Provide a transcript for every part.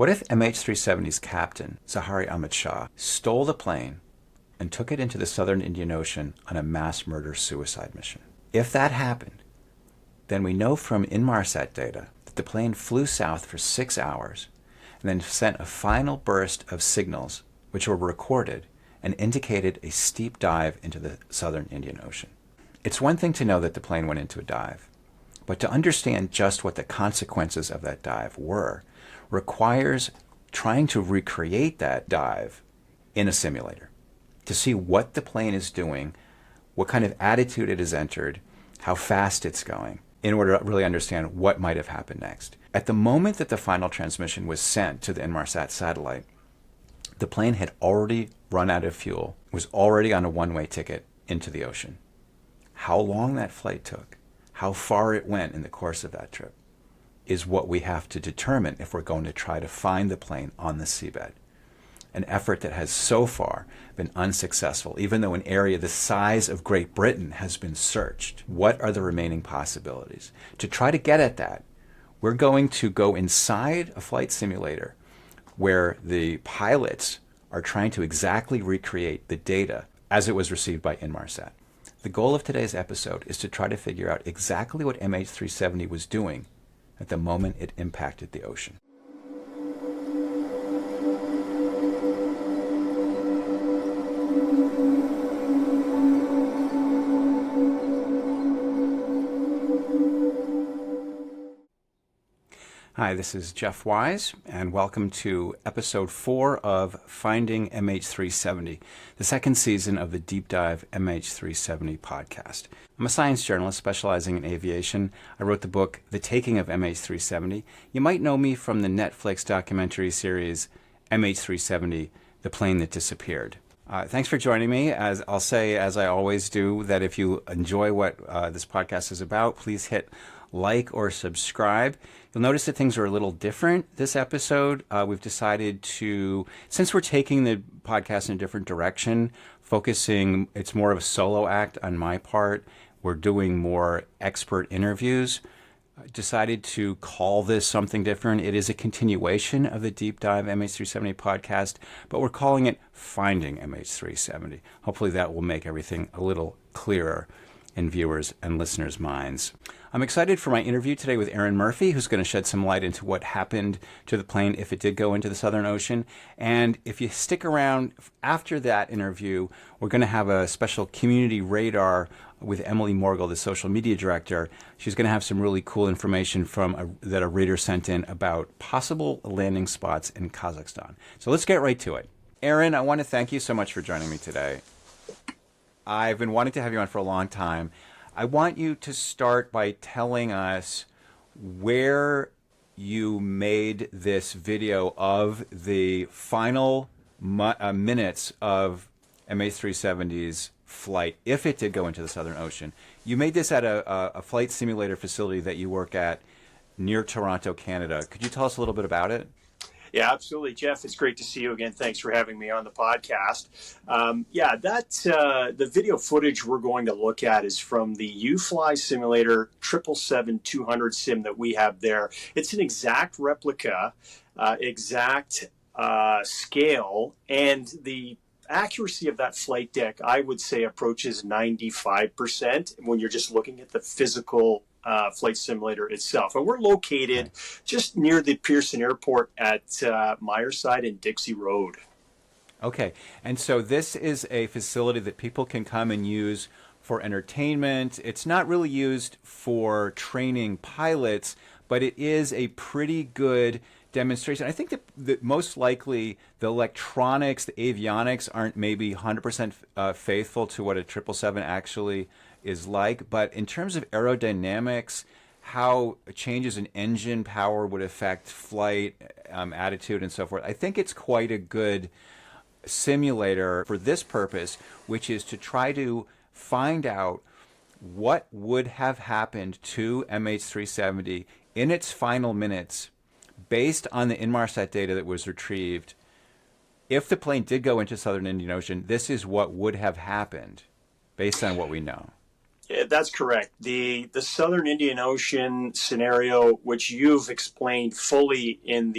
What if MH370's captain, Zaharie Ahmad Shah, stole the plane and took it into the southern Indian Ocean on a mass murder-suicide mission? If that happened, then we know from Inmarsat data that the plane flew south for 6 hours and then sent a final burst of signals which were recorded and indicated a steep dive into the southern Indian Ocean. It's one thing to know that the plane went into a dive, but to understand just what the consequences of that dive were requires trying to recreate that dive in a simulator to see what the plane is doing, what kind of attitude it has entered, how fast it's going, in order to really understand what might have happened next. At the moment that the final transmission was sent to the Inmarsat satellite, the plane had already run out of fuel, was already on a one-way ticket into the ocean. How long that flight took, how far it went in the course of that trip, is what we have to determine if we're going to try to find the plane on the seabed. An effort that has so far been unsuccessful, even though an area the size of Great Britain has been searched. What are the remaining possibilities? To try to get at that, we're going to go inside a flight simulator where the pilots are trying to exactly recreate the data as it was received by Inmarsat. The goal of today's episode is to try to figure out exactly what MH370 was doing at the moment it impacted the ocean. Hi, this is Jeff Wise, and welcome to episode 4 of Finding MH370, the second season of the Deep Dive MH370 podcast. I'm a science journalist specializing in aviation. I wrote the book, The Taking of MH370. You might know me from the Netflix documentary series MH370, The Plane That Disappeared. Thanks for joining me. As I'll say, as I always do, that if you enjoy what this podcast is about, please hit like or subscribe. You'll notice that things are a little different this episode. We've decided to, since we're taking the podcast in a different direction, focusing, it's more of a solo act on my part. We're doing more expert interviews. Decided to call this something different. It is a continuation of the Deep Dive MH370 podcast, but we're calling it Finding MH370. Hopefully that will make everything a little clearer in viewers' and listeners' minds. I'm excited for my interview today with Erin Murphy, who's going to shed some light into what happened to the plane if it did go into the Southern Ocean. And if you stick around after that interview, we're going to have a special community radar with Emily Morgul, the social media director. She's going to have some really cool information that a reader sent in about possible landing spots in Kazakhstan. So let's get right to it. Erin, I want to thank you so much for joining me today. I've been wanting to have you on for a long time. I want you to start by telling us where you made this video of the final minutes of MH370's flight, if it did go into the Southern Ocean. You made this at a flight simulator facility that you work at near Toronto, Canada. Could you tell us a little bit about it? Yeah, absolutely, Jeff. It's great to see you again. Thanks for having me on the podcast. The video footage we're going to look at is from the uFly simulator 777-200 sim that we have there. It's an exact replica, exact scale, and the accuracy of that flight deck, I would say, approaches 95% when you're just looking at the physical flight simulator itself. And we're located just near the Pearson Airport at Myerside and Dixie Road. Okay. And so this is a facility that people can come and use for entertainment. It's not really used for training pilots, but it is a pretty good demonstration. I think that most likely the electronics, the avionics aren't maybe 100% faithful to what a 777 actually is like, but in terms of aerodynamics, how changes in engine power would affect flight, attitude, and so forth, I think it's quite a good simulator for this purpose, which is to try to find out what would have happened to MH370 in its final minutes based on the Inmarsat data that was retrieved. If the plane did go into Southern Indian Ocean, this is what would have happened based on what we know. That's correct. The Southern Indian Ocean scenario, which you've explained fully in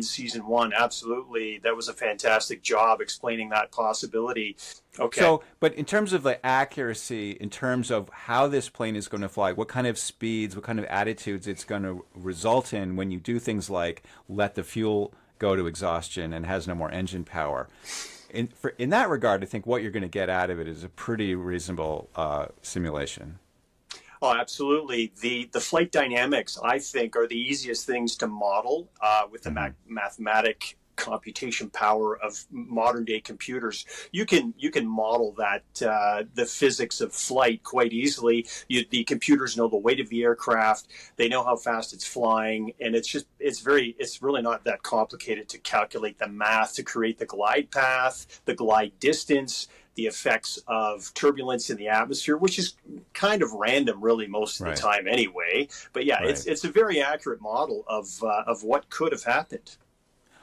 season one, absolutely, that was a fantastic job explaining that possibility. Okay. So, but in terms of the accuracy, in terms of how this plane is going to fly, what kind of speeds, what kind of attitudes it's going to result in when you do things like let the fuel go to exhaustion and has no more engine power. In that regard, I think what you're going to get out of it is a pretty reasonable simulation. Oh, absolutely. The flight dynamics, I think, are the easiest things to model with the mathematic computation power of modern day computers. You can model that the physics of flight quite easily. The computers know the weight of the aircraft, they know how fast it's flying, and it's really not that complicated to calculate the math to create the glide path, the glide distance, the effects of turbulence in the atmosphere, which is kind of random really most of the time anyway. But yeah, it's a very accurate model of what could have happened.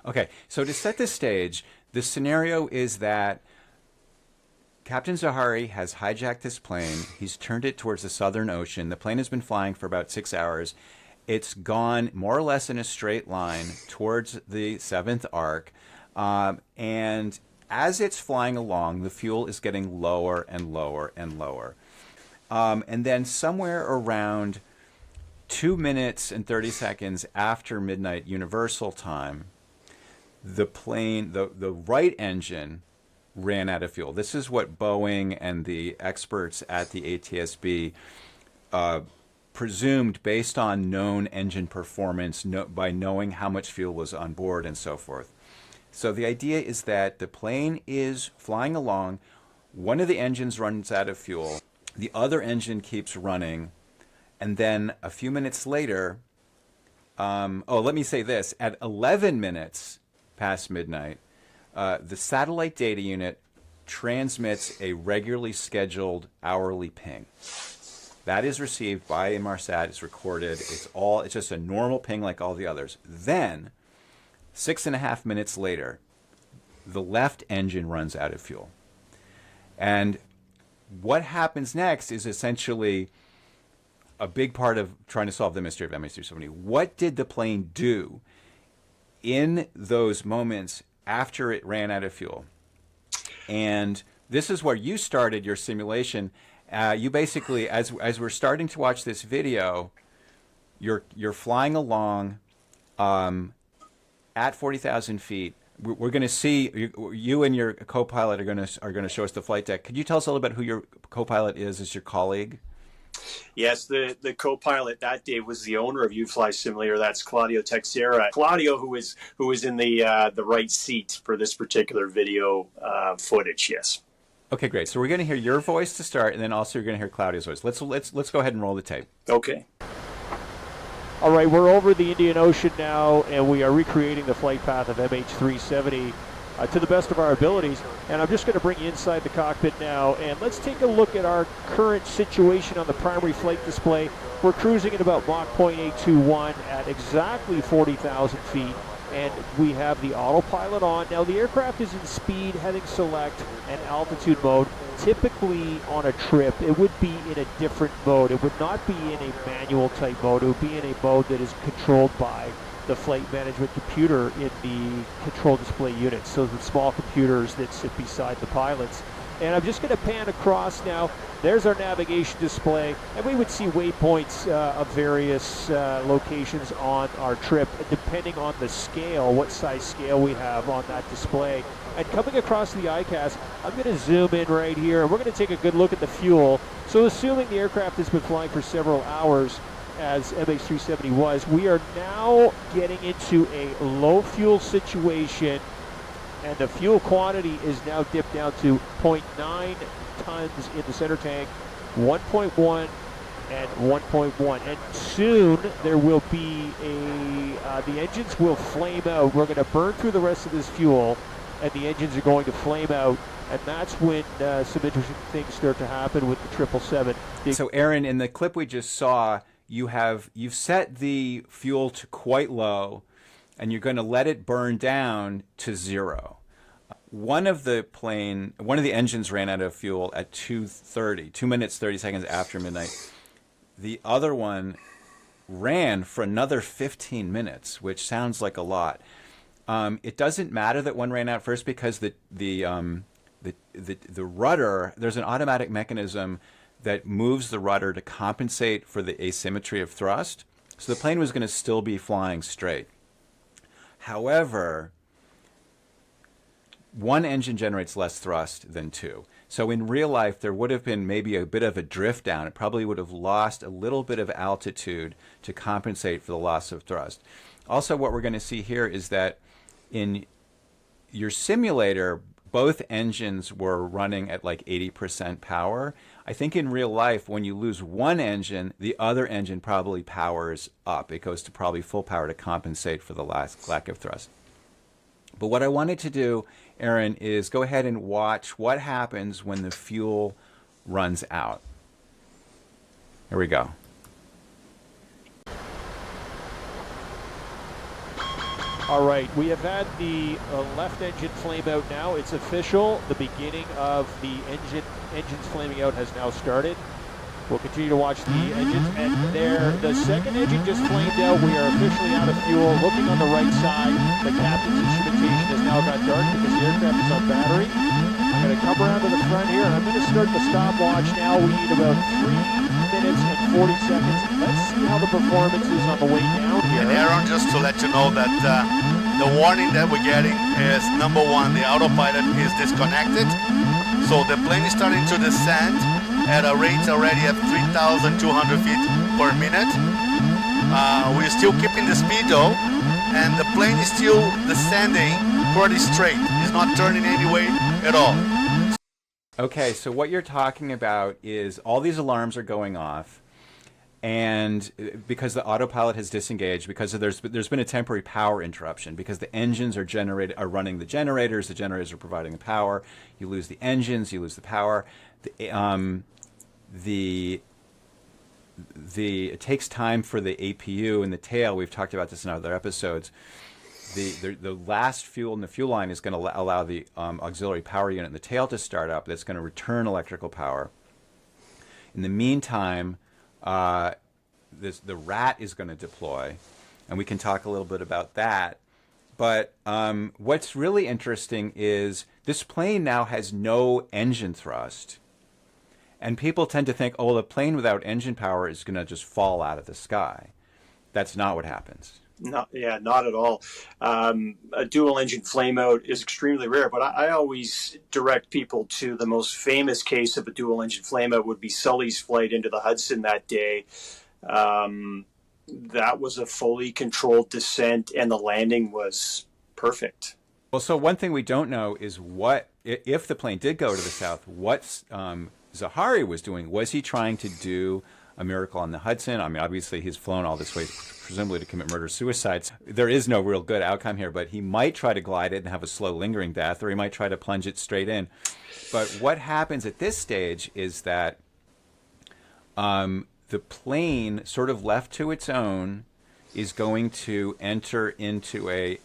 Okay, so to set the stage, the scenario is that Captain Zahari has hijacked this plane. He's turned it towards the Southern Ocean. The plane has been flying for about 6 hours. It's gone more or less in a straight line towards the seventh arc. And as it's flying along, the fuel is getting lower and lower and lower. And then somewhere around 2 minutes and 30 seconds after midnight Universal Time, the plane, the right engine ran out of fuel. This is what Boeing and the experts at the ATSB presumed based on known engine performance by knowing how much fuel was on board and so forth. So the idea is that the plane is flying along, one of the engines runs out of fuel, the other engine keeps running, and then a few minutes later, let me say this, at 11 minutes past midnight, the satellite data unit transmits a regularly scheduled hourly ping. That is received by Inmarsat, it's recorded, it's just a normal ping like all the others. Then, 6.5 minutes later, the left engine runs out of fuel. And what happens next is essentially a big part of trying to solve the mystery of MH370. What did the plane do in those moments after it ran out of fuel? And this is where you started your simulation. You basically, as we're starting to watch this video, you're flying along at 40,000 feet. We're going to see you and your co-pilot are going to show us the flight deck. Could you tell us a little bit who your co-pilot is? Is your colleague? Yes, the co-pilot that day was the owner of uFly Simulator. That's Claudio Teixeira. Claudio, who is in the right seat for this particular video footage. Yes. Okay, great. So we're going to hear your voice to start, and then also you're going to hear Claudio's voice. Let's go ahead and roll the tape. Okay. All right, we're over the Indian Ocean now, and we are recreating the flight path of MH370 to the best of our abilities. And I'm just going to bring you inside the cockpit now, and let's take a look at our current situation on the primary flight display. We're cruising at about Mach 0.821 at exactly 40,000 feet, and we have the autopilot on. Now, the aircraft is in speed, heading select, and altitude mode. Typically on a trip, it would be in a different mode. It would not be in a manual type mode. It would be in a mode that is controlled by the flight management computer in the control display unit, so the small computers that sit beside the pilots. And I'm just going to pan across now. There's our navigation display, and we would see waypoints of various locations on our trip, depending on the scale, what size scale we have on that display. And coming across the ICAS, I'm going to zoom in right here, and we're going to take a good look at the fuel. So assuming the aircraft has been flying for several hours, as MH370 was, we are now getting into a low fuel situation, and the fuel quantity is now dipped down to 0.9 tons in the center tank, 1.1 and 1.1, and soon there will be the engines will flame out. We're going to burn through the rest of this fuel, and the engines are going to flame out, and that's when some interesting things start to happen with the 777. So Aaron, in the clip we just saw, you've set the fuel to quite low, and you're going to let it burn down to 0. one of the engines ran out of fuel at 2:30, 2 minutes 30 seconds after midnight. The other one ran for another 15 minutes, which sounds like a lot. It doesn't matter that one ran out first because the rudder, there's an automatic mechanism that moves the rudder to compensate for the asymmetry of thrust. So the plane was going to still be flying straight. However, one engine generates less thrust than two. So in real life, there would have been maybe a bit of a drift down. It probably would have lost a little bit of altitude to compensate for the loss of thrust. Also, what we're going to see here is that in your simulator, both engines were running at like 80% power. I think in real life, when you lose one engine, the other engine probably powers up. It goes to probably full power to compensate for the lack of thrust. But what I wanted to do, Aaron, is go ahead and watch what happens when the fuel runs out. Here we go. All right, we have had the left engine flame out now. It's official. The beginning of the engines flaming out has now started. We'll continue to watch the engines, and there, the second engine just flamed out. We are officially out of fuel. Looking on the right side, the captain's instrumentation has now got dark because the aircraft is on battery. I'm going to come around to the front here, and I'm going to start the stopwatch now. We need about 3 minutes and 40 seconds. Let's see how the performance is on the way down here. And Aaron, just to let you know that the warning that we're getting is, number one, the autopilot is disconnected. So the plane is starting to descend at a rate already at 3,200 feet per minute. We're still keeping the speed though, and the plane is still descending pretty straight. It's not turning any way at all. Okay, so what you're talking about is all these alarms are going off, and because the autopilot has disengaged, because there's been a temporary power interruption, because the engines are running the generators are providing the power. You lose the engines, you lose the power. It takes time for the APU and the tail. We've talked about this in other episodes. The last fuel in the fuel line is going to allow the auxiliary power unit and the tail to start up. That's going to return electrical power. In the meantime, the rat is going to deploy, and we can talk a little bit about that. But what's really interesting is this plane now has no engine thrust. And people tend to think, oh, the plane without engine power is going to just fall out of the sky. That's not what happens. Not at all. A dual engine flameout is extremely rare, but I always direct people to the most famous case of a dual engine flameout would be Sully's flight into the Hudson that day. That was a fully controlled descent, and the landing was perfect. Well, so one thing we don't know is what, if the plane did go to the south, what Zahari was doing. Was he trying to do a miracle on the Hudson? I mean, obviously he's flown all this way, presumably to commit murder-suicide. There is no real good outcome here, but he might try to glide it and have a slow, lingering death, or he might try to plunge it straight in. But what happens at this stage is that the plane, sort of left to its own, is going to enter into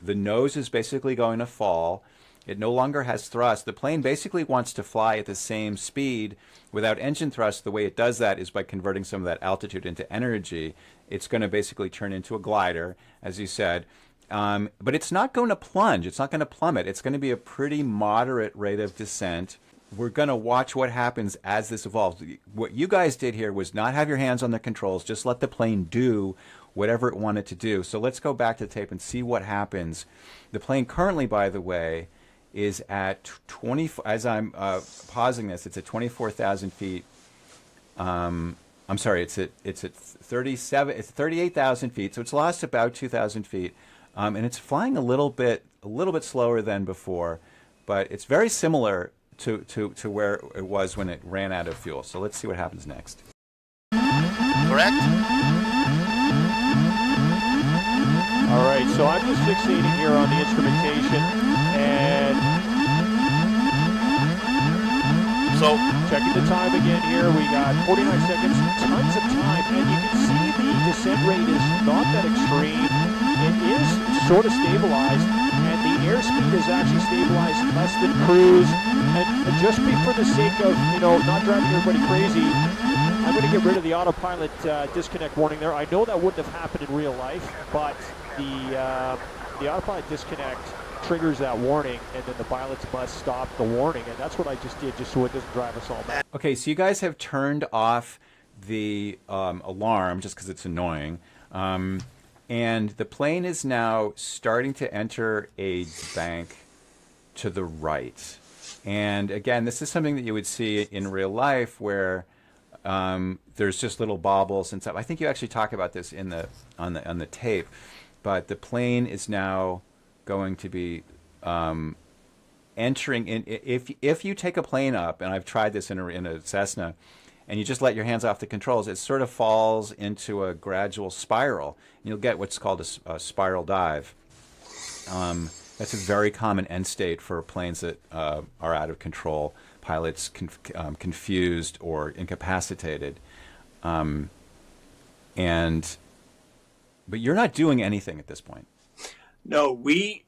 the nose is basically going to fall. It no longer has thrust. The plane basically wants to fly at the same speed without engine thrust. The way it does that is by converting some of that altitude into energy. It's going to basically turn into a glider, as you said. But it's not going to plunge. It's not going to plummet. It's going to be a pretty moderate rate of descent. We're going to watch what happens as this evolves. What you guys did here was not have your hands on the controls. Just let the plane do whatever it wanted to do. So let's go back to the tape and see what happens. The plane currently, by the way, is at 20, as I'm pausing this, it's at 24,000 feet. I'm sorry, it's at 38,000 feet, so it's lost about 2,000 feet, and it's flying a little bit slower than before, but it's very similar to where it was when it ran out of fuel. So let's see what happens next. Correct? All right, so I'm just fixating here on the instrumentation, and so checking the time again here. We got 49 seconds, tons of time, and you can see the descent rate is not that extreme. It is sort of stabilized, and the airspeed is actually stabilized less than cruise. And just for the sake of, not driving everybody crazy, I'm going to get rid of the autopilot disconnect warning there. I know that wouldn't have happened in real life, but the autopilot disconnect triggers that warning, and then the pilots must stop the warning, and that's what I just did, just so it doesn't drive us all mad. Okay, so you guys have turned off the alarm just because it's annoying, and the plane is now starting to enter a bank to the right. And again, this is something that you would see in real life where there's just little bobbles and stuff. I think you actually talk about this on the tape, but the plane is now going to be entering in. If you take a plane up, and I've tried this in a Cessna, and you just let your hands off the controls, it sort of falls into a gradual spiral. And you'll get what's called a spiral dive. That's a very common end state for planes that are out of control, pilots confused or incapacitated. But you're not doing anything at this point. No, we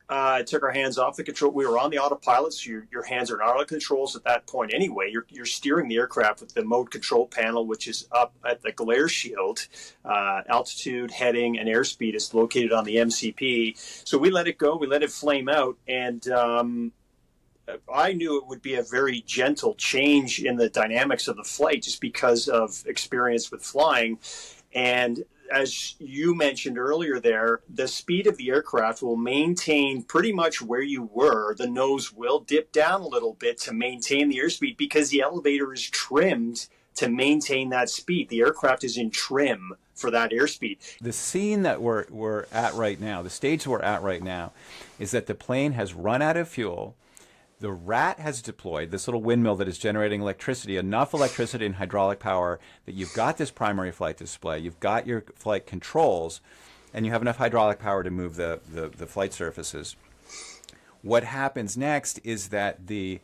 took our hands off the control. We were on the autopilot, so your hands are not on the controls at that point anyway. You're steering the aircraft with the mode control panel, which is up at the glare shield. Altitude, heading, and airspeed is located on the MCP. So we let it go. We let it flame out, and I knew it would be a very gentle change in the dynamics of the flight just because of experience with flying. And as you mentioned earlier there, the speed of the aircraft will maintain pretty much where you were. The nose will dip down a little bit to maintain the airspeed because the elevator is trimmed to maintain that speed. The aircraft is in trim for that airspeed. The scene that we're at right now, the stage we're at right now, is that the plane has run out of fuel. The RAT has deployed this little windmill that is generating electricity, enough electricity and hydraulic power that you've got this primary flight display, you've got your flight controls, and you have enough hydraulic power to move the flight surfaces. What happens next is that the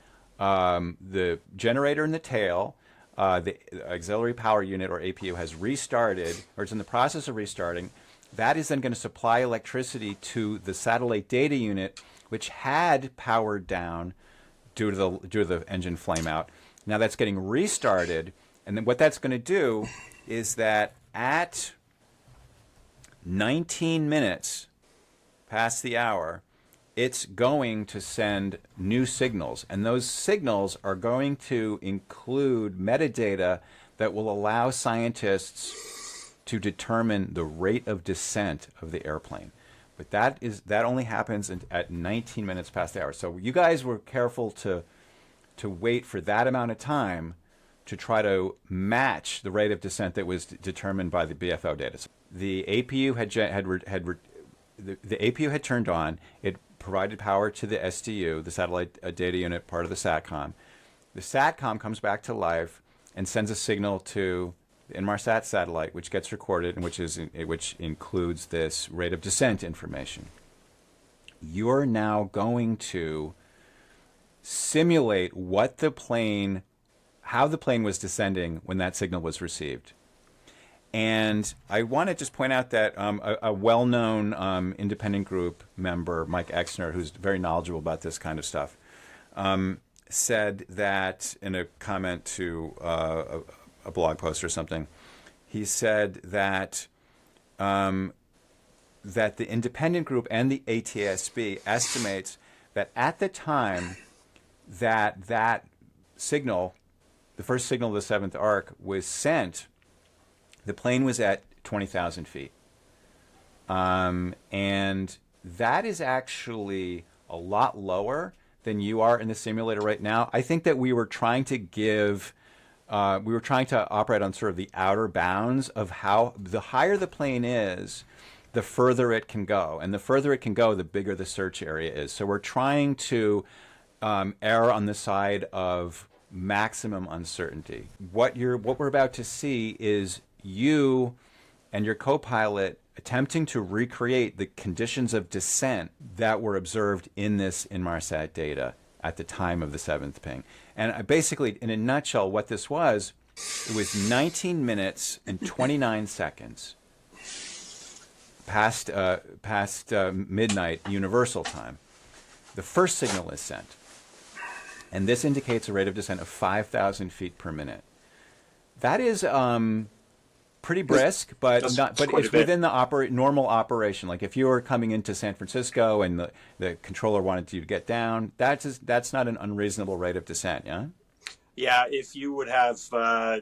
generator in the tail, the auxiliary power unit, or APU, has restarted, or it's in the process of restarting. That is then going to supply electricity to the satellite data unit, which had powered down due to the engine flame out. Now that's getting restarted, and then what that's going to do is that at 19 minutes past the hour, it's going to send new signals, and those signals are going to include metadata that will allow scientists to determine the rate of descent of the airplane. But that only happens at 19 minutes past the hour. So you guys were careful to wait for that amount of time to try to match the rate of descent that was determined by the BFO data. So the APU the APU had turned on. It provided power to the SDU, the satellite data unit, part of the SATCOM. The SATCOM comes back to life and sends a signal to the Inmarsat satellite, which gets recorded and which includes this rate of descent information. You're now going to simulate how the plane was descending when that signal was received. And I want to just point out that a well-known independent group member, Mike Exner, who's very knowledgeable about this kind of stuff, said that in a comment to a blog post or something, he said that that the independent group and the ATSB estimates that at the time that signal, the first signal of the seventh arc, was sent, the plane was at 20,000 feet. And that is actually a lot lower than you are in the simulator right now. I think that we were trying to operate on sort of the outer bounds of how the higher the plane is, the further it can go. And the further it can go, the bigger the search area is. So we're trying to err on the side of maximum uncertainty. What we're about to see is you and your co-pilot attempting to recreate the conditions of descent that were observed in this Inmarsat data at the time of the seventh ping. And basically, in a nutshell, what this was, it was 19 minutes and 29 seconds past midnight Universal Time. the first signal is sent. And this indicates a rate of descent of 5,000 feet per minute. That is pretty brisk, but it's within the normal operation. Like if you were coming into San Francisco and the controller wanted you to get down, that's not an unreasonable rate of descent, yeah? Yeah, if you would have,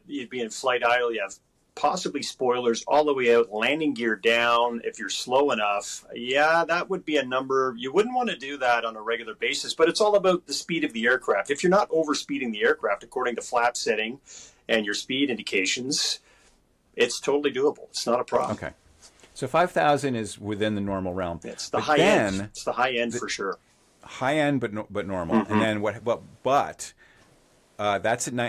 you'd be in flight idle, you have possibly spoilers all the way out, landing gear down. If you're slow enough, yeah, that would be a number. You wouldn't want to do that on a regular basis, but it's all about the speed of the aircraft. If you're not overspeeding the aircraft according to flap setting and your speed indications, it's totally doable. It's not a problem. Okay. So 5,000 is within the normal realm. It's the high end. It's the high end for sure. High end, but normal. Mm-hmm. And then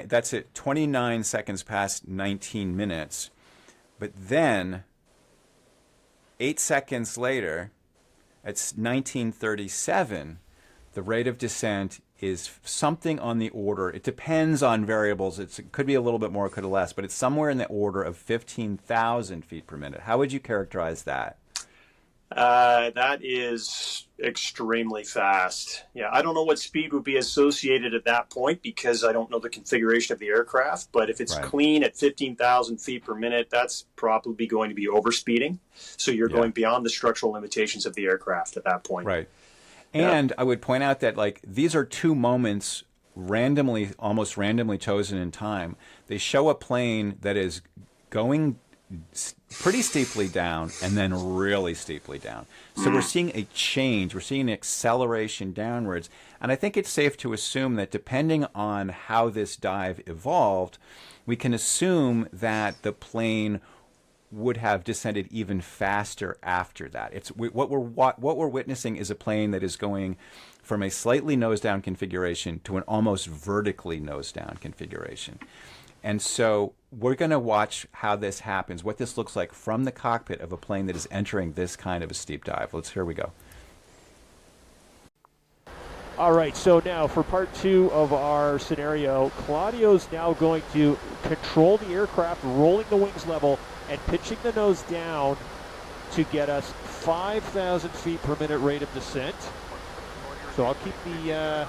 that's at 29 seconds past 19 minutes. But then 8 seconds later, at 1937, the rate of descent is something on the order. It depends on variables. It could be a little bit more, it could be less, but it's somewhere in the order of 15,000 feet per minute. How would you characterize that? That is extremely fast. Yeah, I don't know what speed would be associated at that point because I don't know the configuration of the aircraft, but if it's clean at 15,000 feet per minute, that's probably going to be overspeeding. So you're going beyond the structural limitations of the aircraft at that point. Right. And I would point out that these are two moments almost randomly chosen in time. They show a plane that is going pretty steeply down and then really steeply down. So we're seeing a change. We're seeing an acceleration downwards. And I think it's safe to assume that depending on how this dive evolved, we can assume that the plane would have descended even faster after that. What we're witnessing is a plane that is going from a slightly nose-down configuration to an almost vertically nose-down configuration. And so we're going to watch how this happens, what this looks like from the cockpit of a plane that is entering this kind of a steep dive. Here we go. All right, so now for part two of our scenario, Claudio's now going to control the aircraft, rolling the wings level, and pitching the nose down to get us 5,000 feet per minute rate of descent. So I'll keep the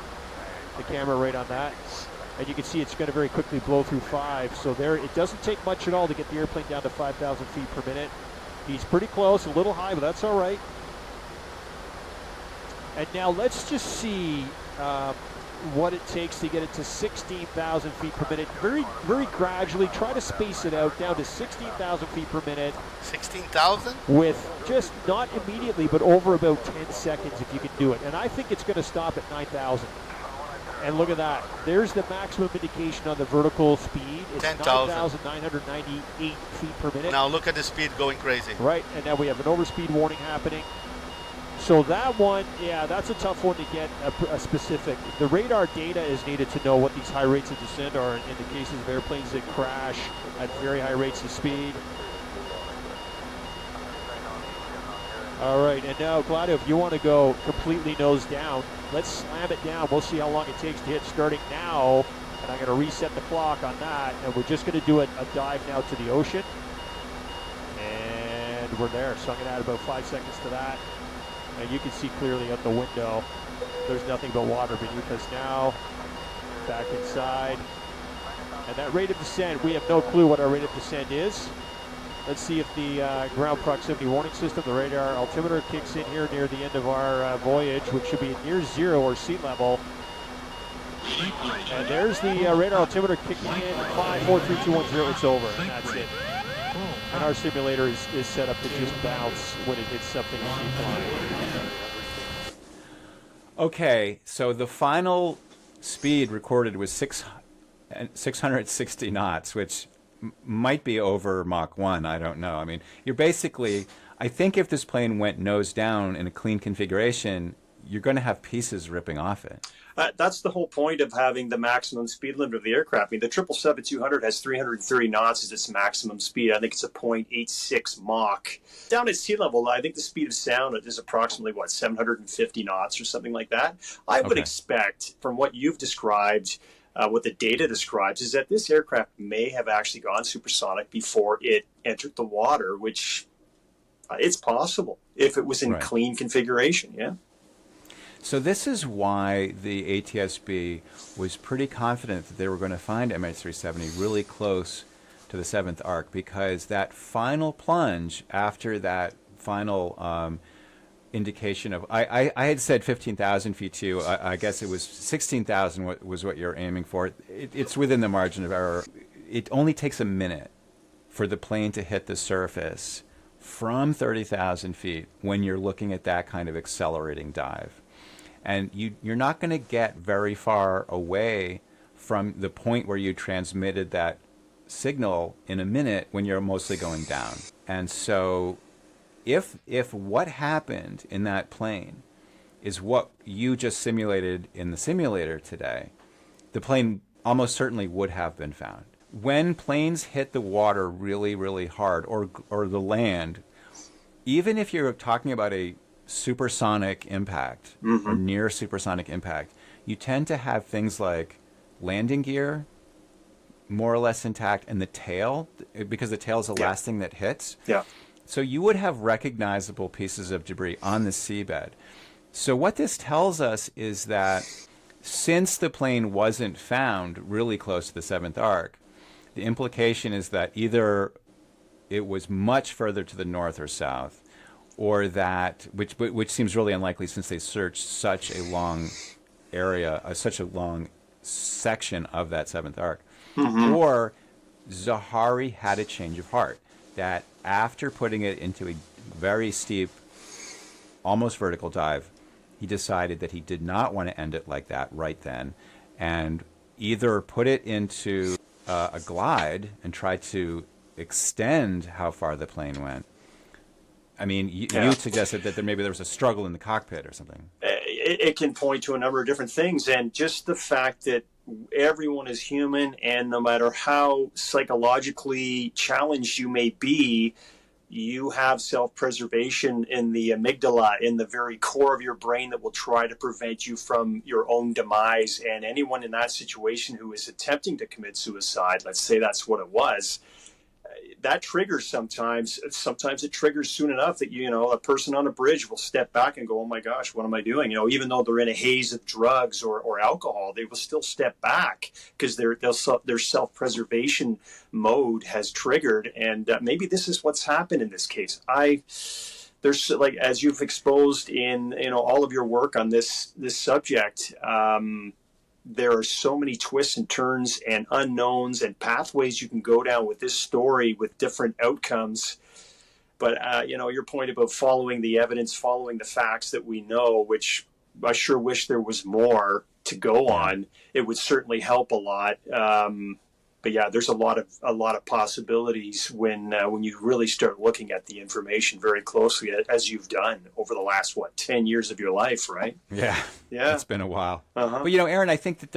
camera right on that. And you can see it's going to very quickly blow through 5. So there, it doesn't take much at all to get the airplane down to 5,000 feet per minute. He's pretty close, a little high, but that's all right. And now let's just see what it takes to get it to 16,000 feet per minute. Very, very gradually, try to space it out down to 16,000 feet per minute. 16,000? With just not immediately, but over about 10 seconds if you can do it. And I think it's going to stop at 9,000. And look at that. There's the maximum indication on the vertical speed. It's 9,998 feet per minute. Now look at the speed going crazy. Right, and now we have an overspeed warning happening. So that one, yeah, that's a tough one to get a specific. The radar data is needed to know what these high rates of descent are in the cases of airplanes that crash at very high rates of speed. All right, and now, Claudio, if you want to go completely nose down, let's slam it down. We'll see how long it takes to hit starting now. And I'm going to reset the clock on that. And we're just going to do a dive now to the ocean. And we're there. So I'm going to add about 5 seconds to that. And you can see clearly out the window, there's nothing but water beneath us now. Back inside. And that rate of descent, we have no clue what our rate of descent is. Let's see if the ground proximity warning system, the radar altimeter, kicks in here near the end of our voyage, which should be near zero or sea level. And there's the radar altimeter kicking in. 5, 4, 3, 2, 1, 0. It's over, and that's it. And our simulator is set up to just bounce when it hits something and keep flying. Okay, so the final speed recorded was 660 knots, which might be over Mach 1, I don't know. I mean, you're basically, I think if this plane went nose down in a clean configuration, you're going to have pieces ripping off it. That's the whole point of having the maximum speed limit of the aircraft. I mean, the 777-200 has 330 knots as its maximum speed. I think it's a 0.86 Mach. Down at sea level, I think the speed of sound is approximately, 750 knots or something like that. I would expect, from what you've described, what the data describes, is that this aircraft may have actually gone supersonic before it entered the water, which it's possible if it was in clean configuration, yeah. So this is why the ATSB was pretty confident that they were going to find MH370 really close to the 7th arc, because that final plunge after that final indication of, I had said 15,000 feet to you. I guess it was 16,000 was what you're aiming for. It's within the margin of error. It only takes a minute for the plane to hit the surface from 30,000 feet when you're looking at that kind of accelerating dive. And you're not going to get very far away from the point where you transmitted that signal in a minute when you're mostly going down. And so if what happened in that plane is what you just simulated in the simulator today, the plane almost certainly would have been found. When planes hit the water really, really hard, or the land, even if you're talking about a supersonic impact or near supersonic impact, you tend to have things like landing gear more or less intact, and the tail, because the tail is the last thing that hits. Yeah. So you would have recognizable pieces of debris on the seabed. So what this tells us is that since the plane wasn't found really close to the 7th arc, the implication is that either it was much further to the north or south, or that, which seems really unlikely since they searched such a long area, such a long section of that 7th arc, or Zahari had a change of heart, that after putting it into a very steep, almost vertical dive, he decided that he did not want to end it like that right then, and either put it into a glide and try to extend how far the plane went. I mean, you suggested that maybe there was a struggle in the cockpit or something. It can point to a number of different things, and just the fact that everyone is human, and no matter how psychologically challenged you may be, you have self-preservation in the amygdala, in the very core of your brain, that will try to prevent you from your own demise. And anyone in that situation who is attempting to commit suicide, let's say that's what it was, that triggers sometimes it triggers soon enough that, a person on a bridge will step back and go, oh my gosh, what am I doing? Even though they're in a haze of drugs or alcohol, they will still step back because their self-preservation mode has triggered. And maybe this is what's happened in this case. There's, like, as you've exposed in all of your work on this subject, there are so many twists and turns and unknowns and pathways you can go down with this story with different outcomes. But, your point about following the evidence, following the facts that we know, which I sure wish there was more to go on, it would certainly help a lot. But yeah, there's a lot of possibilities when you really start looking at the information very closely, as you've done over the last 10 years of your life, right? Yeah, it's been a while. But Aaron, I think that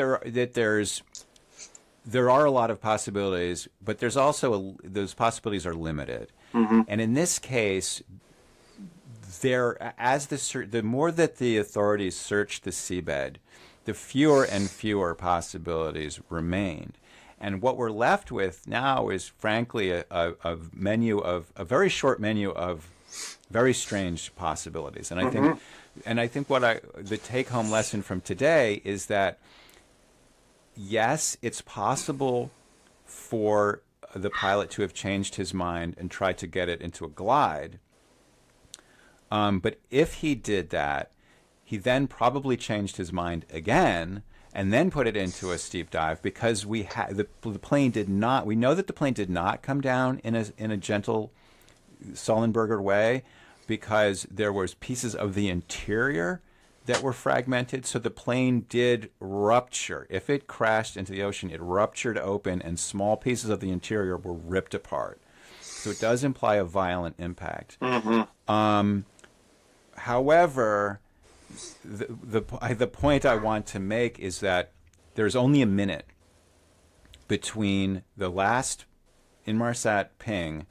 there are a lot of possibilities, but there's also those possibilities are limited. And in this case, the more that the authorities searched the seabed, the fewer and fewer possibilities remained. And what we're left with now is, frankly, a very short menu of very strange possibilities. And I think the take-home lesson from today is that, yes, it's possible for the pilot to have changed his mind and tried to get it into a glide. But if he did that, he then probably changed his mind again and then put it into a steep dive, because the plane did not. We know that the plane did not come down in a gentle Sullenberger way, because there was pieces of the interior that were fragmented. So the plane did rupture. If it crashed into the ocean, it ruptured open, and small pieces of the interior were ripped apart. So it does imply a violent impact. However, the point I want to make is that there's only a minute between the last Inmarsat ping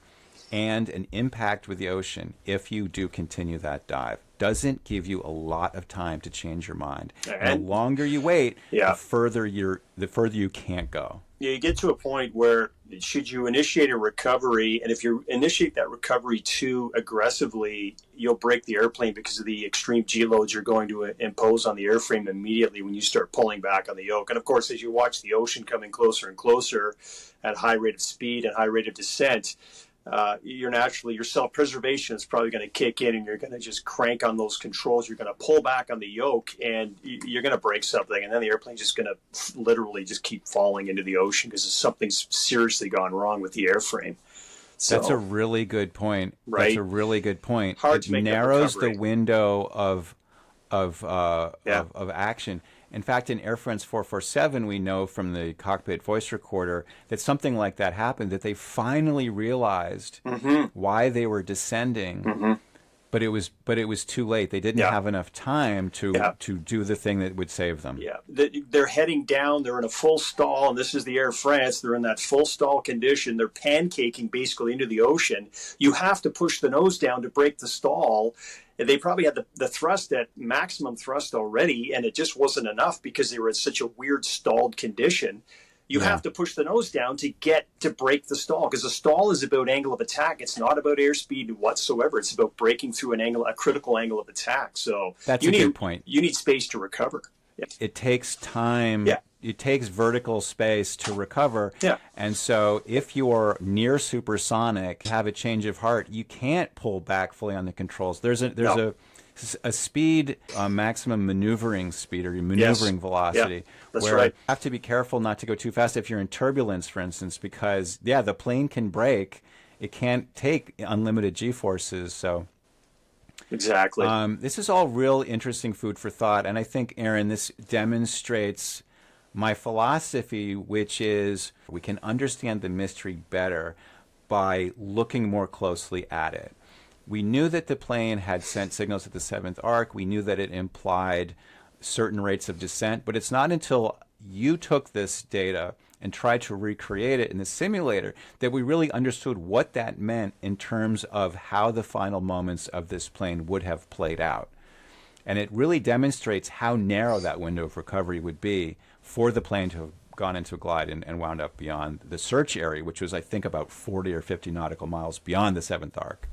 and an impact with the ocean if you do continue that dive. Doesn't give you a lot of time to change your mind. And the longer you wait, the further you can't go. You get to a point where should you initiate a recovery, and if you initiate that recovery too aggressively, you'll break the airplane because of the extreme G loads you're going to impose on the airframe immediately when you start pulling back on the yoke. And of course, as you watch the ocean coming closer and closer at high rate of speed and high rate of descent, your self-preservation is probably going to kick in, and you're going to just crank on those controls. You're going to pull back on the yoke, and you're going to break something, and then the airplane's just going to literally just keep falling into the ocean because something's seriously gone wrong with the airframe. So, that's a really good point. Right? That's a really good point. Hard it to make narrows that the recovery. window of action. In fact, in Air France 447, we know from the cockpit voice recorder that something like that happened, that they finally realized why they were descending, but it was too late. They didn't have enough time to do the thing that would save them. Yeah, they're heading down. They're in a full stall, and this is the Air France. They're in that full stall condition. They're pancaking basically into the ocean. You have to push the nose down to break the stall. They probably had the thrust at maximum thrust already, and it just wasn't enough because they were in such a weird stalled condition. You have to push the nose down to break the stall, because the stall is about angle of attack. It's not about airspeed whatsoever. It's about breaking through a critical angle of attack. So that's a good point. You need space to recover. Yeah. It takes time. Yeah. It takes vertical space to recover. Yeah. And so if you're near supersonic, have a change of heart, you can't pull back fully on the controls. There's a speed, maximum maneuvering speed, or maneuvering velocity, where you have to be careful not to go too fast if you're in turbulence, for instance, because the plane can break. It can't take unlimited G-forces. So exactly. This is all real interesting food for thought, and I think, Aaron, this demonstrates my philosophy, which is we can understand the mystery better by looking more closely at it. We knew that the plane had sent signals at the 7th arc. We knew that it implied certain rates of descent, but it's not until you took this data and tried to recreate it in the simulator that we really understood what that meant in terms of how the final moments of this plane would have played out. And it really demonstrates how narrow that window of recovery would be for the plane to have gone into a glide and wound up beyond the search area, which was, I think, about 40 or 50 nautical miles beyond the 7th arc.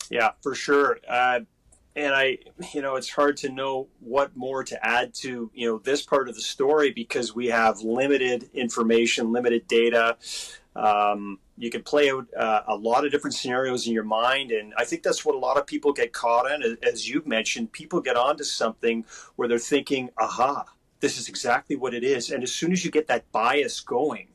Yeah, for sure. And it's hard to know what more to add to, this part of the story, because we have limited information, limited data. You can play out a lot of different scenarios in your mind. And I think that's what a lot of people get caught in. As you've mentioned, people get onto something where they're thinking, aha, this is exactly what it is. And as soon as you get that bias going,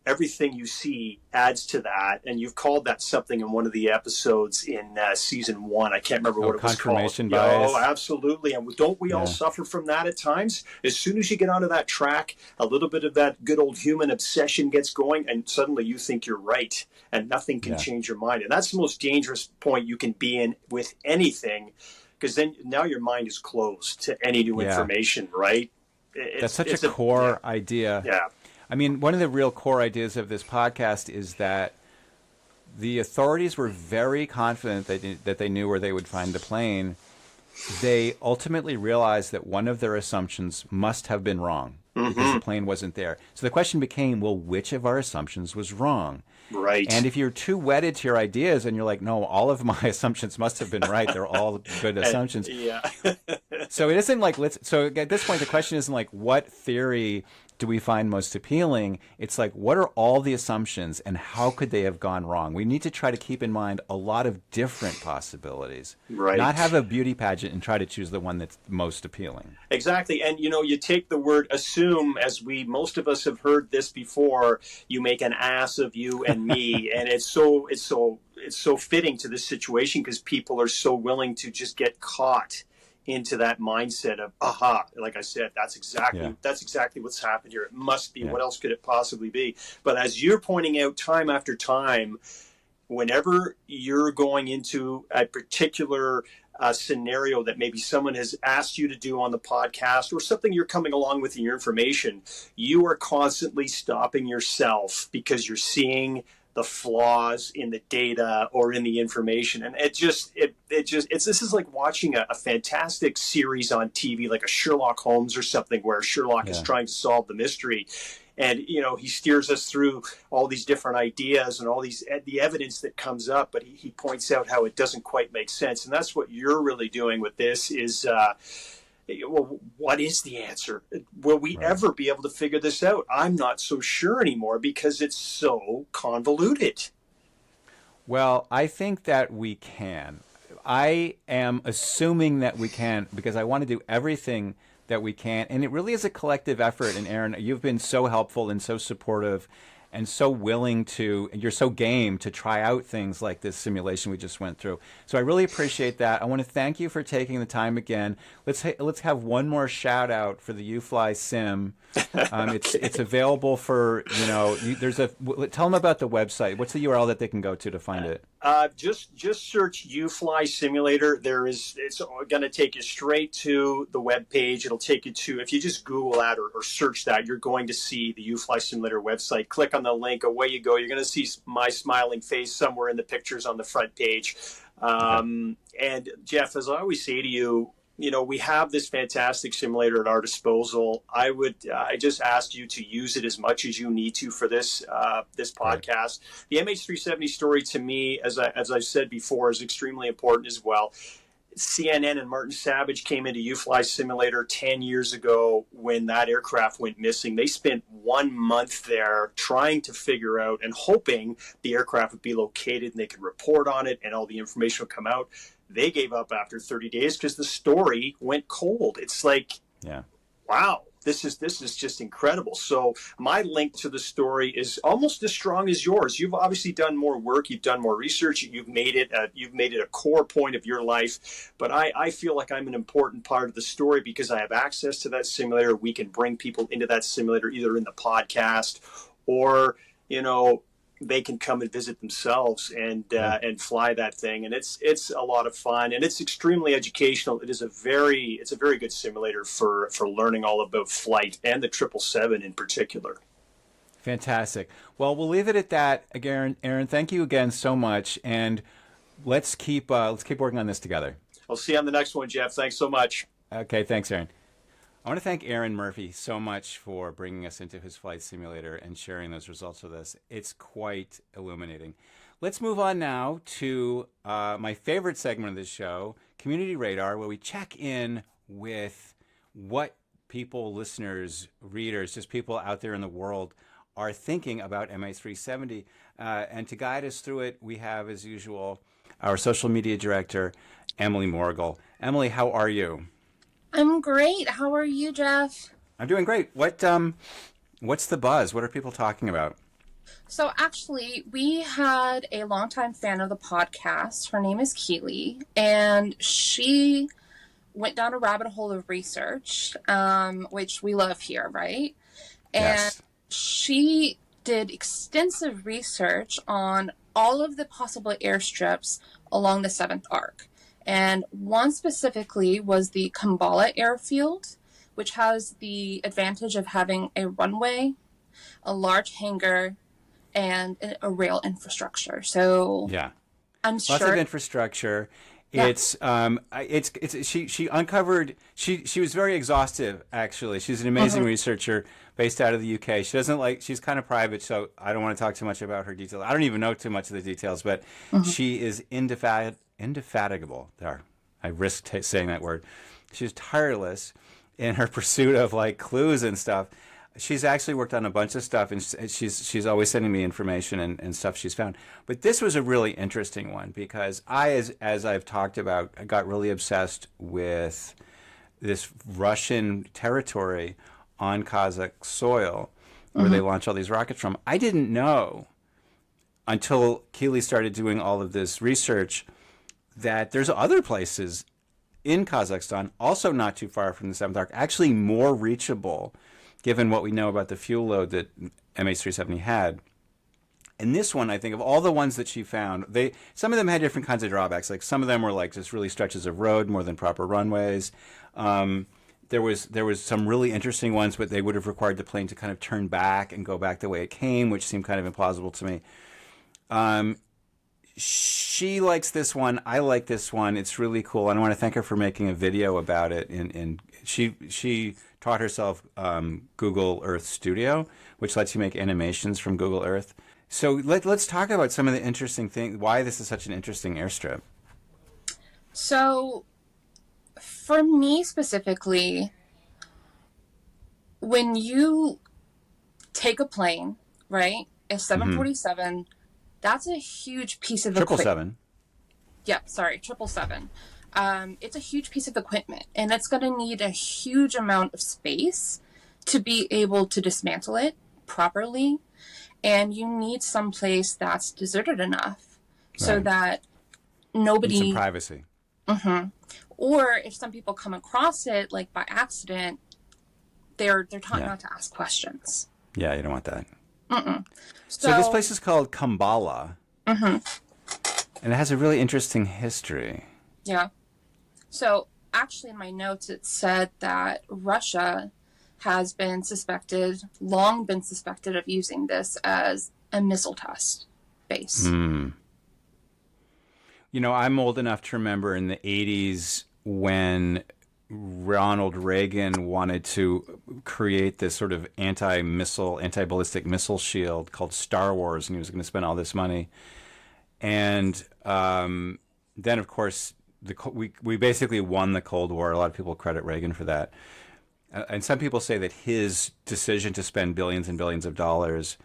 everything you see adds to that. And you've called that something in one of the episodes in season 1. I can't remember what it was called. Confirmation bias. Oh, absolutely. And don't we all suffer from that at times? As soon as you get onto that track, a little bit of that good old human obsession gets going, and suddenly you think you're right, and nothing can change your mind. And that's the most dangerous point you can be in with anything, because then now your mind is closed to any new information, right? That's such a core idea. Yeah. I mean, one of the real core ideas of this podcast is that the authorities were very confident that they knew where they would find the plane. They ultimately realized that one of their assumptions must have been wrong because the plane wasn't there. So the question became, well, which of our assumptions was wrong? Right. And if you're too wedded to your ideas and you're like, no, all of my assumptions must have been right, they're all good assumptions. So it isn't like, so at this point, the question isn't like, what theory do we find most appealing? It's like, what are all the assumptions and how could they have gone wrong? We need to try to keep in mind a lot of different possibilities. Right. Not have a beauty pageant and try to choose the one that's most appealing. Exactly. And, you take the word assume, as most of us have heard this before, you make an ass of you and me. And it's so fitting to this situation, because people are so willing to just get caught into that mindset of, aha, like I said, that's exactly what's happened here. It must be. What else could it possibly be? But as you're pointing out time after time, whenever you're going into a particular scenario that maybe someone has asked you to do on the podcast, or something you're coming along with in your information, you are constantly stopping yourself because you're seeing the flaws in the data or in the information. And this is like watching a fantastic series on TV, like a Sherlock Holmes or something, where Sherlock is trying to solve the mystery. And, he steers us through all these different ideas and all the evidence that comes up, but he points out how it doesn't quite make sense. And that's what you're really doing with this is, well, what is the answer? Will we ever be able to figure this out? I'm not so sure anymore because it's so convoluted. Well, I think that we can. I am assuming that we can because I want to do everything that we can. And it really is a collective effort. And Aaron, you've been so helpful and so supportive and so willing to, and you're so game to try out things like this simulation we just went through. So I really appreciate that. I want to thank you for taking the time again. Let's have one more shout out for the uFly sim. It's available for, tell them about the website. What's the URL that they can go to find it? Just search uFly simulator. It's going to take you straight to the web page. It'll take you to, if you just Google that or search that, you're going to see the uFly simulator website. Click on the link, away you go. You're going to see my smiling face somewhere in the pictures on the front page. And Jeff, as I always say to you, we have this fantastic simulator at our disposal. I just ask you to use it as much as you need to for this podcast. The MH370 story to me, as I've said before, is extremely important as well. CNN and Martin Savage came into uFly simulator 10 years ago when that aircraft went missing. They spent 1 month there trying to figure out and hoping the aircraft would be located and they could report on it and all the information would come out. They gave up after 30 days because the story went cold. It's like, wow, this is just incredible. So my link to the story is almost as strong as yours. You've obviously done more work. You've done more research. You've made it a core point of your life. But I feel like I'm an important part of the story because I have access to that simulator. We can bring people into that simulator either in the podcast or, they can come and visit themselves and fly that thing, and it's a lot of fun and it's extremely educational. It's a very good simulator for learning all about flight and the 777 in particular. Fantastic. Well, we'll leave it at that. Again, Aaron, thank you again so much, and let's keep working on this together. I'll see you on the next one, Jeff. Thanks so much. Okay, thanks, Aaron. I want to thank Aaron Murphy so much for bringing us into his flight simulator and sharing those results with us. It's quite illuminating. Let's move on now to my favorite segment of this show, Community Radar, where we check in with what people, listeners, readers, just people out there in the world are thinking about MH370. And to guide us through it, we have, as usual, our social media director, Emily Morgul. Emily, how are you? I'm great. How are you, Jeff? I'm doing great. What's the buzz? What are people talking about? So actually, we had a longtime fan of the podcast. Her name is Keely, and she went down a rabbit hole of research, which we love here, right? Yes. And she did extensive research on all of the possible airstrips along the 7th arc. And one specifically was the Kambala airfield, which has the advantage of having a runway, a large hangar, and a rail infrastructure. So I'm sure lots of infrastructure. Yeah. She uncovered. She was very exhaustive. Actually, she's an amazing researcher based out of the UK. She's kind of private, so I don't want to talk too much about her details. I don't even know too much of the details, but she is indefatigable. There, I risked saying that word. She's tireless in her pursuit of clues and stuff. She's actually worked on a bunch of stuff, and she's always sending me information and stuff she's found. But this was a really interesting one because as I've talked about, I got really obsessed with this Russian territory on Kazakh soil where they launch all these rockets from. I didn't know until Keely started doing all of this research that there's other places in Kazakhstan, also not too far from the 7th arc, actually more reachable given what we know about the fuel load that MH370 had. And this one, I think, of all the ones that she found, some of them had different kinds of drawbacks. Like some of them were just really stretches of road more than proper runways. There was some really interesting ones, but they would have required the plane to kind of turn back and go back the way it came, which seemed kind of implausible to me. she likes this one. I like this one. It's really cool. And I want to thank her for making a video about it. And she taught herself Google Earth Studio, which lets you make animations from Google Earth. So let's talk about some of the interesting things, why this is such an interesting airstrip. So for me specifically, when you take a plane, right, a 747, that's a huge piece of equipment. 777. Yeah, sorry, 777. It's a huge piece of equipment, and it's going to need a huge amount of space to be able to dismantle it properly. And you need some place that's deserted enough so that nobody... And some privacy. Or if some people come across it, like by accident, they're taught not to ask questions. Yeah, you don't want that. So this place is called Kambala. And it has a really interesting history. Yeah. So actually in my notes, it said that Russia has been long been suspected of using this as a missile test base. You know, I'm old enough to remember in the 80s when Ronald Reagan wanted to create this sort of anti-ballistic missile shield called Star Wars, and he was going to spend all this money. And then, of course, we basically won the Cold War. A lot of people credit Reagan for that. And some people say that his decision to spend billions and billions of dollars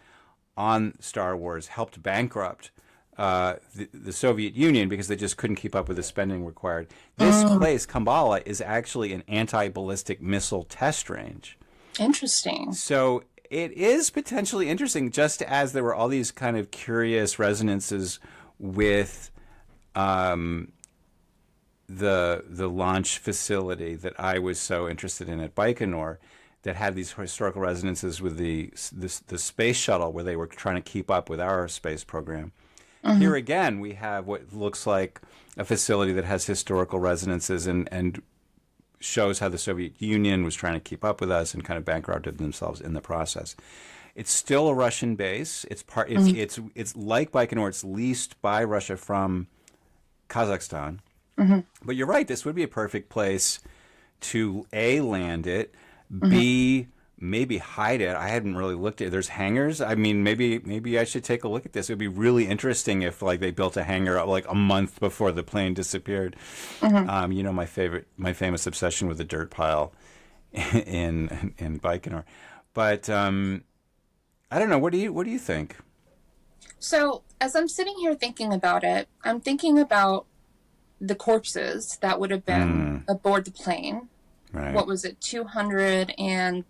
on Star Wars helped bankrupt the Soviet Union because they just couldn't keep up with the spending required. This place, Kambala, is actually an anti-ballistic missile test range. Interesting. So it is potentially interesting, just as there were all these kind of curious resonances with the launch facility that I was so interested in at Baikonur, that had these historical resonances with the space shuttle, where they were trying to keep up with our space program. Here again, we have what looks like a facility that has historical resonances and shows how the Soviet Union was trying to keep up with us and kind of bankrupted themselves in the process. It's still a Russian base. It's like Baikonur. It's leased by Russia from Kazakhstan. But you're right. This would be a perfect place to A, land it, B, maybe hide it. I hadn't really looked at it. There's hangars. I mean, maybe I should take a look at this. It would be really interesting if they built a hangar like a month before the plane disappeared. You know, my famous obsession with the dirt pile in Baikonur. But I don't know. What do you think? So as I'm sitting here thinking about it, I'm thinking about the corpses that would have been aboard the plane. Right. What was it, 239?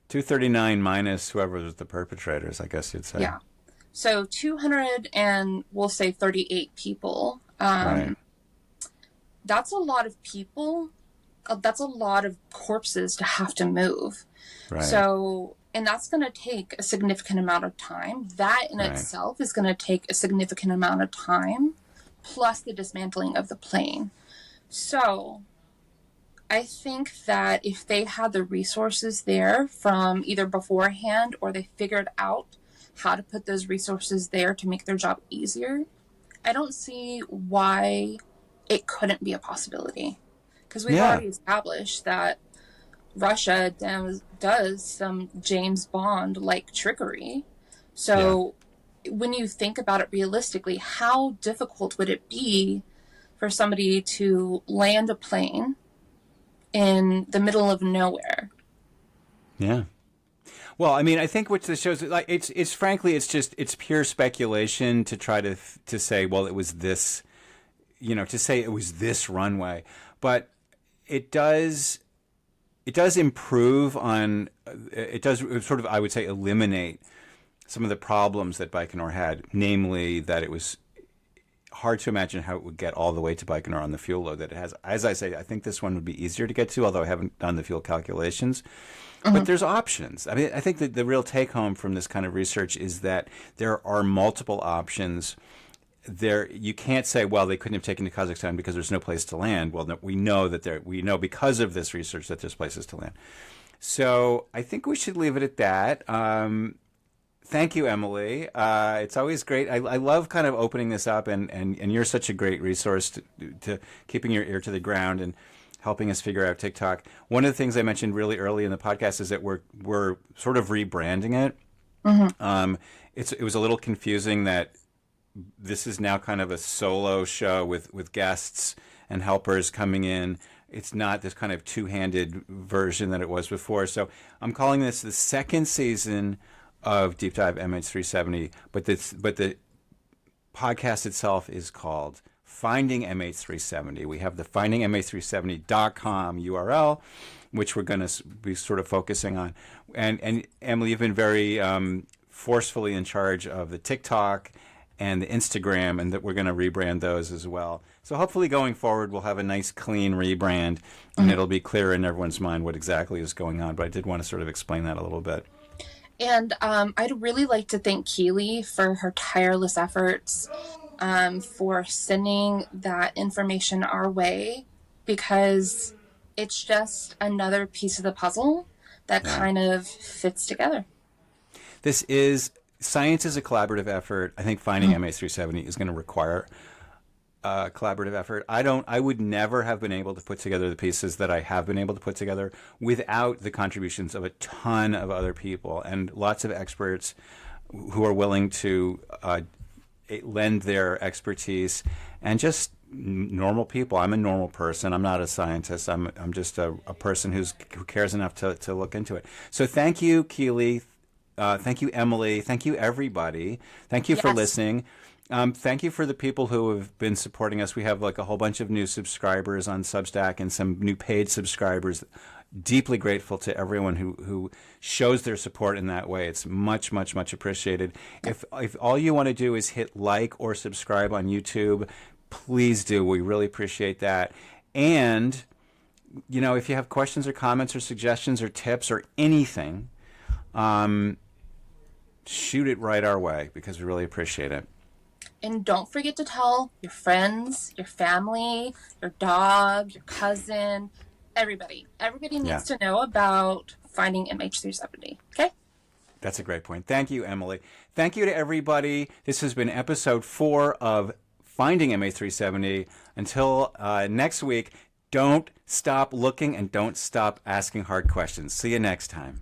239 minus whoever was the perpetrators, I guess you'd say. Yeah. So 200 and we'll say 38 people. Right. That's a lot of people. That's a lot of corpses to have to move. Right. So, and that's going to take a significant amount of time. That in itself is going to take a significant amount of time, plus the dismantling of the plane. So I think that if they had the resources there from either beforehand or they figured out how to put those resources there to make their job easier, I don't see why it couldn't be a possibility. Because we've already established that Russia does some James Bond-like trickery. So when you think about it realistically, how difficult would it be for somebody to land a plane in the middle of nowhere? Yeah. Well, I mean, I think what this shows, like, it's frankly, it's pure speculation to try to say, well, it was this, to say it was this runway, but it does improve on, it does sort of, I would say, eliminate some of the problems that Baikonur had, namely that it was hard to imagine how it would get all the way to Baikonur on the fuel load that it has. As I say, I think this one would be easier to get to, although I haven't done the fuel calculations. But there's options. I mean, I think that the real take-home from this kind of research is that there are multiple options. You can't say, well, they couldn't have taken to Kazakhstan because there's no place to land. Well, no, we know because of this research that there's places to land. So I think we should leave it at that. Thank you, Emily. It's always great. I love kind of opening this up, and you're such a great resource to keeping your ear to the ground and helping us figure out TikTok. One of the things I mentioned really early in the podcast is that we're sort of rebranding it. It was a little confusing that this is now kind of a solo show with guests and helpers coming in. It's not this kind of two-handed version that it was before. So I'm calling this the second season of Deep Dive MH370, but the podcast itself is called Finding MH370. We have the findingmh370.com URL, which we're going to be sort of focusing on. And Emily, you've been very forcefully in charge of the TikTok and the Instagram, and that we're going to rebrand those as well. So hopefully going forward, we'll have a nice, clean rebrand, and it'll be clear in everyone's mind what exactly is going on. But I did want to sort of explain that a little bit. And I'd really like to thank Keely for her tireless efforts for sending that information our way, because it's just another piece of the puzzle that kind of fits together. Science is a collaborative effort. I think finding MH370 is going to require a collaborative effort. I would never have been able to put together the pieces that I have been able to put together without the contributions of a ton of other people and lots of experts who are willing to lend their expertise, and just normal people. I'm a normal person. I'm not a scientist. I'm just a person who cares enough to look into it. So thank you, Keely. Thank you, Emily. Thank you, everybody. Thank you for listening. Thank you for the people who have been supporting us. We have like a whole bunch of new subscribers on Substack and some new paid subscribers. Deeply grateful to everyone who shows their support in that way. It's much, much, much appreciated. If all you want to do is hit like or subscribe on YouTube, please do. We really appreciate that. And, if you have questions or comments or suggestions or tips or anything, shoot it right our way, because we really appreciate it. And don't forget to tell your friends, your family, your dog, your cousin, everybody. Everybody needs to know about finding MH370. Okay? That's a great point. Thank you, Emily. Thank you to everybody. This has been episode 4 of Finding MH370. Until next week, don't stop looking and don't stop asking hard questions. See you next time.